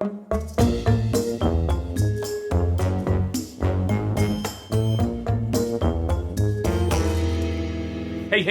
Hey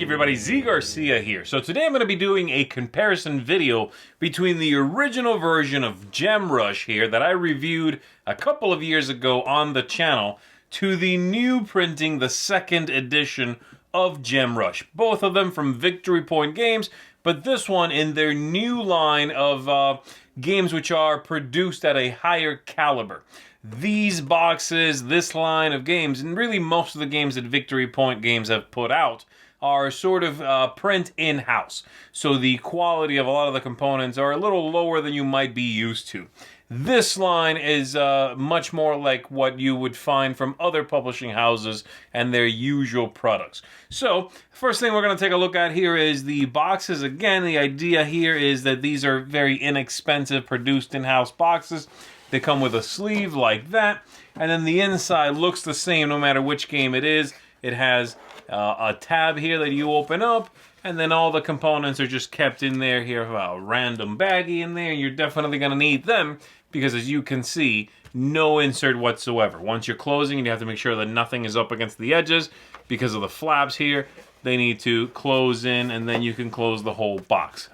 everybody, Zee Garcia here. So today I'm going to be doing a comparison video between the original version of Gem Rush here that I reviewed a couple of years ago on the channel to the new printing, the second edition of Gem Rush. Both of them from Victory Point Games, but this one in their new line of games which are produced at a higher caliber. These boxes, this line of games, and really most of the games that Victory Point Games have put out are sort of print in-house. So the quality of a lot of the components are a little lower than you might be used to. This line is much more like what you would find from other publishing houses and their usual products. So, first thing we're going to take a look at here is the boxes. Again, the idea here is that these are very inexpensive, produced in-house boxes. They come with a sleeve like that, and then the inside looks the same no matter which game it is. It has a tab here that you open up, and then all the components are just kept in there here, a random baggie in there. You're definitely going to need them because, as you can see, no insert whatsoever. Once you're closing, you have to make sure that nothing is up against the edges because of the flaps here. They need to close in, and then you can close the whole box.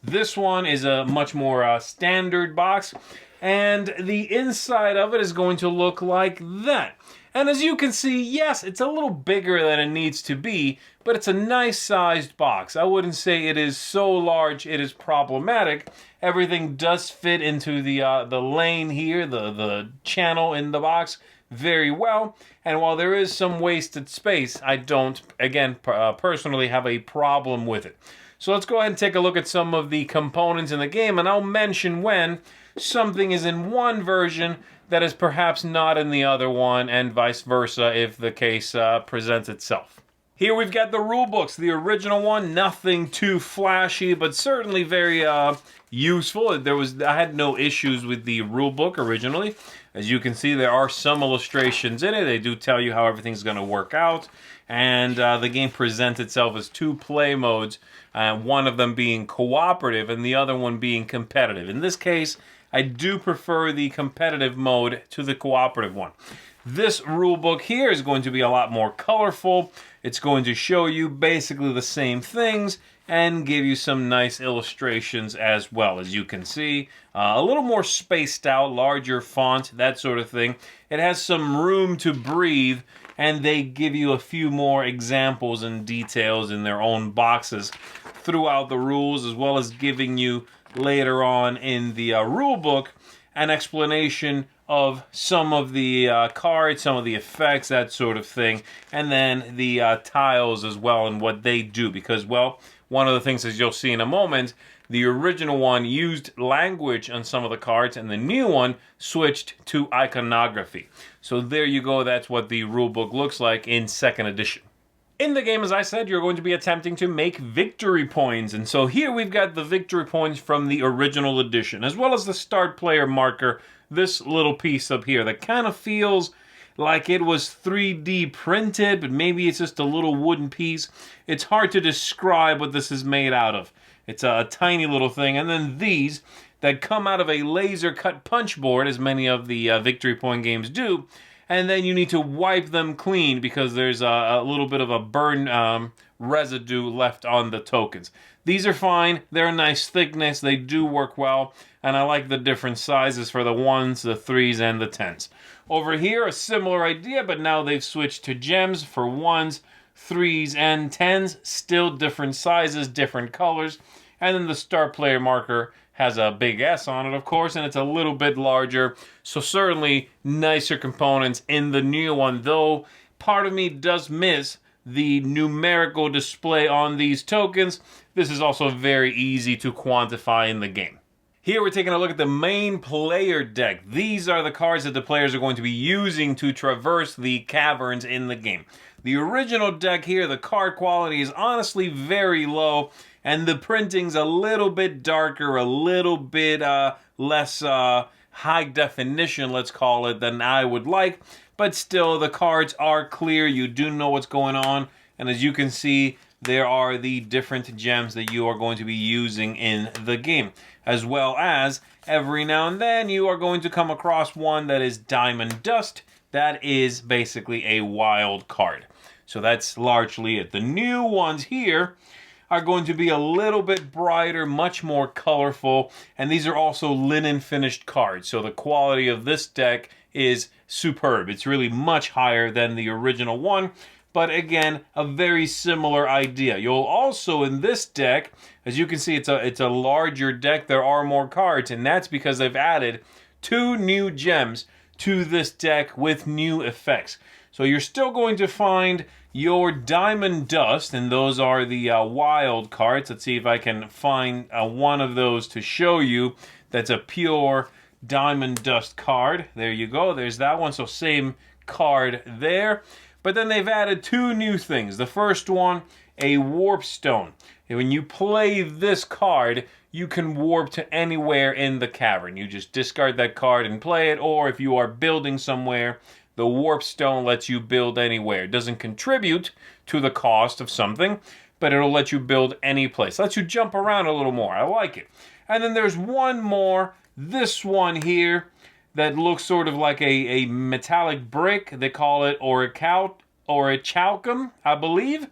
This one is a much more standard box, and the inside of it is going to look like that. And as you can see, yes, it's a little bigger than it needs to be, but it's a nice sized box. I wouldn't say it is so large it is problematic. Everything does fit into the lane here, the channel in the box very well. And while there is some wasted space, I don't, again, personally have a problem with it. So let's go ahead and take a look at some of the components in the game, and I'll mention when something is in one version that is perhaps not in the other one, and vice versa if the case presents itself. Here we've got the rule books, the original one, nothing too flashy, but certainly very useful. I had no issues with the rule book originally. As you can see, there are some illustrations in it. They do tell you how everything's going to work out, and the game presents itself as two play modes, one of them being cooperative and the other one being competitive. In this case, I do prefer the competitive mode to the cooperative one. This rule book here is going to be a lot more colorful. It's going to show you basically the same things and give you some nice illustrations as well. As you can see, a little more spaced out, larger font, that sort of thing. It has some room to breathe, and they give you a few more examples and details in their own boxes throughout the rules, as well as giving you later on in the rule book an explanation of some of the cards, some of the effects, that sort of thing, and then the tiles as well and what they do. Because, well, one of the things, as you'll see in a moment, the original one used language on some of the cards, and the new one switched to iconography. So there you go, that's what the rulebook looks like in 2nd edition. In the game, as I said, you're going to be attempting to make victory points. And so here we've got the victory points from the original edition, as well as the start player marker, this little piece up here that kind of feels like it was 3D printed, but maybe it's just a little wooden piece. It's hard to describe what this is made out of. It's a tiny little thing. And then these that come out of a laser cut punch board, as many of the Victory Point games do. And then you need to wipe them clean because there's a little bit of a burn residue left on the tokens. These are fine. They're a nice thickness. They do work well. And I like the different sizes for the 1s, the 3s, and the 10s. Over here, a similar idea, but now they've switched to gems for 1s, 3s, and 10s. Still different sizes, different colors. And then the start player marker has a big S on it, of course, and it's a little bit larger. So certainly nicer components in the new one, though part of me does miss the numerical display on these tokens. This is also very easy to quantify in the game. Here we're taking a look at the main player deck. These are the cards that the players are going to be using to traverse the caverns in the game. The original deck here, the card quality is honestly very low, and the printing's a little bit darker, a little bit less high definition, let's call it, than I would like. But still, the cards are clear. You do know what's going on. And as you can see, there are the different gems that you are going to be using in the game. As well as, every now and then, you are going to come across one that is Diamond Dust. That is basically a wild card. So that's largely it. The new ones here are going to be a little bit brighter, much more colorful, and these are also linen finished cards. So the quality of this deck is superb. It's really much higher than the original one, but again, a very similar idea. You'll also, in this deck, as you can see, it's a larger deck. There are more cards, and that's because they've added 2 new gems to this deck with new effects. So you're still going to find your Diamond Dust, and those are the wild cards. Let's see if I can find one of those to show you that's a pure Diamond Dust card. There you go. There's that one. So same card there. But then they've added 2 new things. The first one, a Warp Stone. And when you play this card, you can warp to anywhere in the cavern. You just discard that card and play it, or if you are building somewhere, the Warp Stone lets you build anywhere. It doesn't contribute to the cost of something, but it'll let you build any place. Lets you jump around a little more. I like it. And then there's one more, this one here, that looks sort of like a metallic brick. They call it orichalcum, I believe.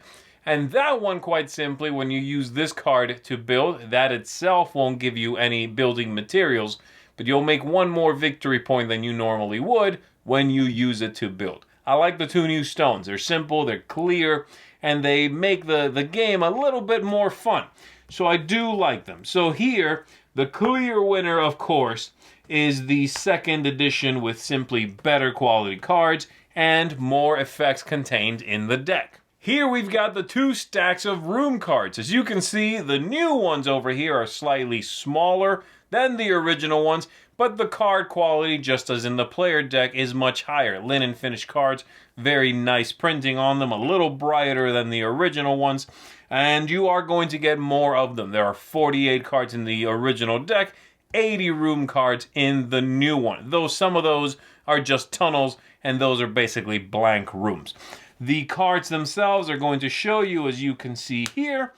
And that one, quite simply, when you use this card to build, that itself won't give you any building materials, but you'll make one more victory point than you normally would when you use it to build. I like the 2 new stones. They're simple, they're clear, and they make the game a little bit more fun. So I do like them. So here, the clear winner, of course, is the 2nd edition with simply better quality cards and more effects contained in the deck. Here we've got the 2 stacks of room cards. As you can see, the new ones over here are slightly smaller than the original ones, but the card quality, just as in the player deck, is much higher. Linen finished cards, very nice printing on them, a little brighter than the original ones, and you are going to get more of them. There are 48 cards in the original deck, 80 room cards in the new one, though some of those are just tunnels, and those are basically blank rooms. The cards themselves are going to show you, as you can see here,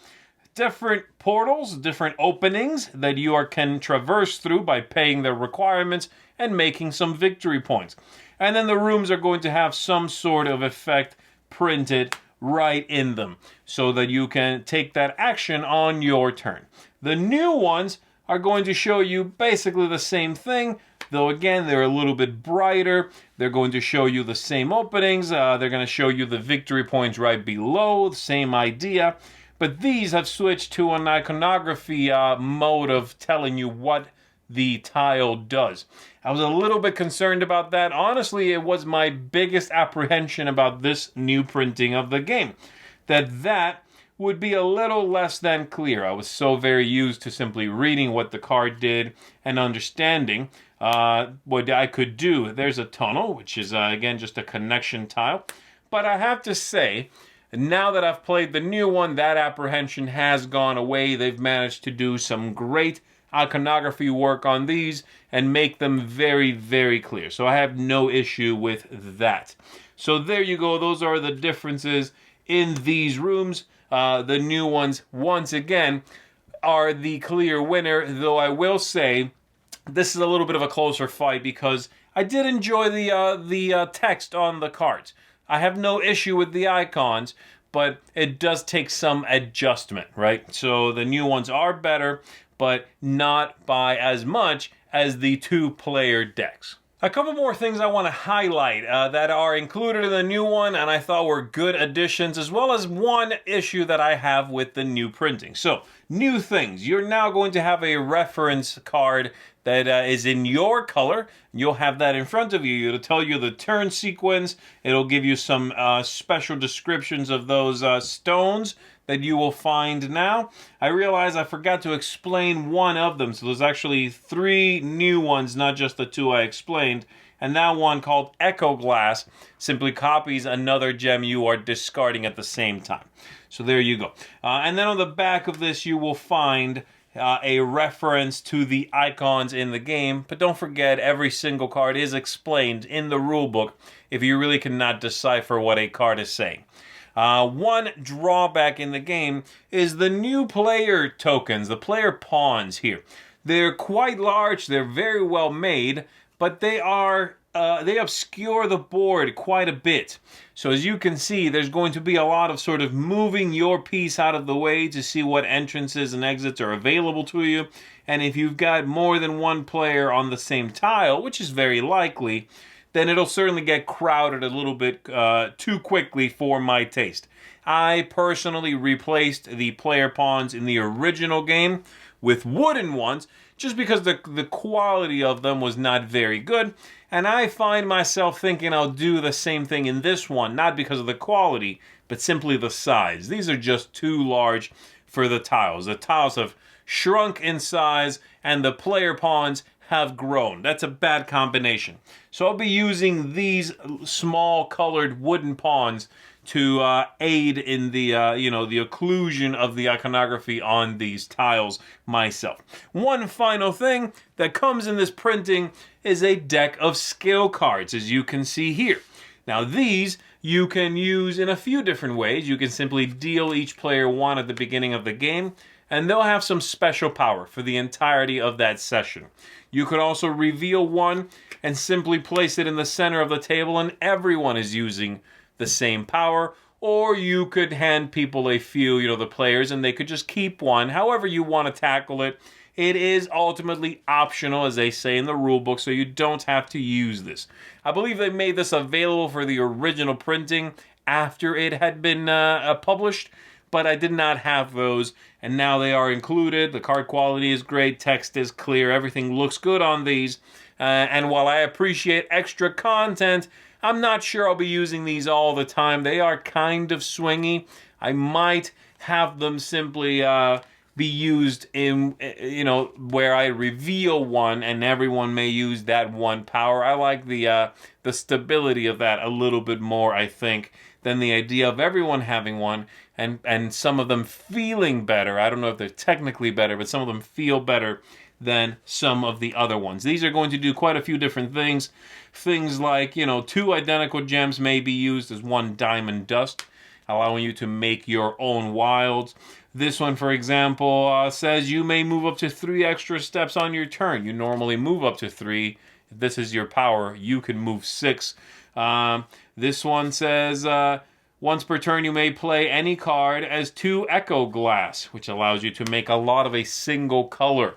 different portals, different openings that you can traverse through by paying their requirements and making some victory points. And then the rooms are going to have some sort of effect printed right in them so that you can take that action on your turn. The new ones are going to show you basically the same thing, though again, they're a little bit brighter. They're going to show you the same openings. They're going to show you the victory points right below, the same idea. But these have switched to an iconography mode of telling you what the tile does. I was a little bit concerned about that. Honestly, it was my biggest apprehension about this new printing of the game, that would be a little less than clear. I was so very used to simply reading what the card did and understanding what I could do. There's a tunnel, which is, again, just a connection tile. But I have to say, now that I've played the new one, that apprehension has gone away. They've managed to do some great iconography work on these and make them very, very clear. So I have no issue with that. So there you go. Those are the differences in these rooms. The new ones, once again, are the clear winner, though I will say this is a little bit of a closer fight because I did enjoy the text on the cards. I have no issue with the icons, but it does take some adjustment, right? So the new ones are better, but not by as much as the 2-player decks. A couple more things I want to highlight that are included in the new one and I thought were good additions, as well as one issue that I have with the new printing. So, new things. You're now going to have a reference card that is in your color. You'll have that in front of you. It'll tell you the turn sequence. It'll give you some special descriptions of those stones that you will find now. I realize I forgot to explain one of them, so there's actually 3 new ones, not just the 2 I explained. And that one, called Echo Glass, simply copies another gem you are discarding at the same time. So there you go. And then on the back of this, you will find a reference to the icons in the game. But don't forget, every single card is explained in the rulebook if you really cannot decipher what a card is saying. One drawback in the game is the new player tokens, the player pawns here. They're quite large, they're very well made, but they obscure the board quite a bit. So as you can see, there's going to be a lot of sort of moving your piece out of the way to see what entrances and exits are available to you. And if you've got more than one player on the same tile, which is very likely, then it'll certainly get crowded a little bit too quickly for my taste. I personally replaced the player pawns in the original game with wooden ones, just because the quality of them was not very good. And I find myself thinking I'll do the same thing in this one, not because of the quality, but simply the size. These are just too large for the tiles. The tiles have shrunk in size, and the player pawns have grown. That's a bad combination. So I'll be using these small colored wooden pawns to aid in the the occlusion of the iconography on these tiles myself. One final thing that comes in this printing is a deck of skill cards, as you can see here. Now these you can use in a few different ways. You can simply deal each player one at the beginning of the game, and they'll have some special power for the entirety of that session. You could also reveal one and simply place it in the center of the table, and everyone is using the same power. Or you could hand people a few, the players, and they could just keep one. However you want to tackle it. It is ultimately optional, as they say in the rulebook, so you don't have to use this. I believe they made this available for the original printing after it had been published, but I did not have those, and now they are included. The card quality is great, text is clear, everything looks good on these. And while I appreciate extra content, I'm not sure I'll be using these all the time. They are kind of swingy. I might have them simply be used in, where I reveal one and everyone may use that one power. I like the stability of that a little bit more, I think, than the idea of everyone having one and some of them feeling better. I don't know if they're technically better, but some of them feel better than some of the other ones. These are going to do quite a few different things. Things like, 2 identical gems may be used as 1 diamond dust, allowing you to make your own wilds. This one, for example, says you may move up to 3 extra steps on your turn. You normally move up to 3. If this is your power, you can move 6. This one says, once per turn you may play any card as 2 echo glass, which allows you to make a lot of a single color.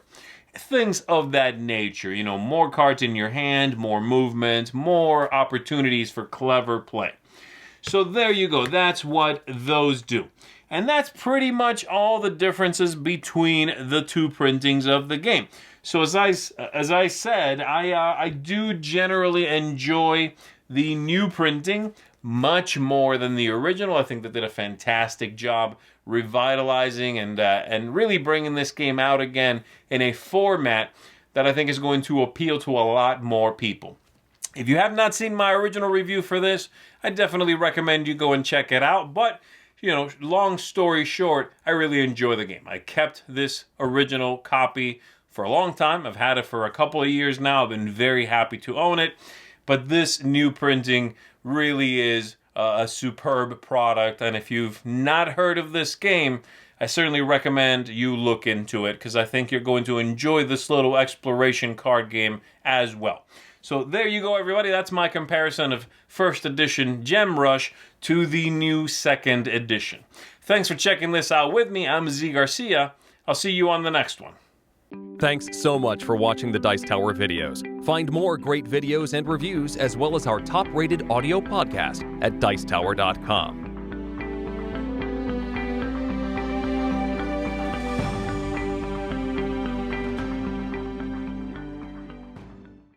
Things of that nature, more cards in your hand, more movement, more opportunities for clever play. So there you go, that's what those do. And that's pretty much all the differences between the 2 printings of the game. So as I said, I do generally enjoy the new printing much more than the original. I think they did a fantastic job revitalizing and really bringing this game out again in a format that I think is going to appeal to a lot more people. If you have not seen my original review for this, I definitely recommend you go and check it out. But, long story short, I really enjoy the game. I kept this original copy for a long time. I've had it for a couple of years now. I've been very happy to own it. But this new printing really is a superb product, and if you've not heard of this game, I certainly recommend you look into it, because I think you're going to enjoy this little exploration card game as well. So there you go, everybody. That's my comparison of first edition Gem Rush to the new second edition. Thanks for checking this out with me. I'm Zee Garcia. I'll see you on the next one. Thanks so much for watching the Dice Tower videos. Find more great videos and reviews, as well as our top-rated audio podcast at Dicetower.com.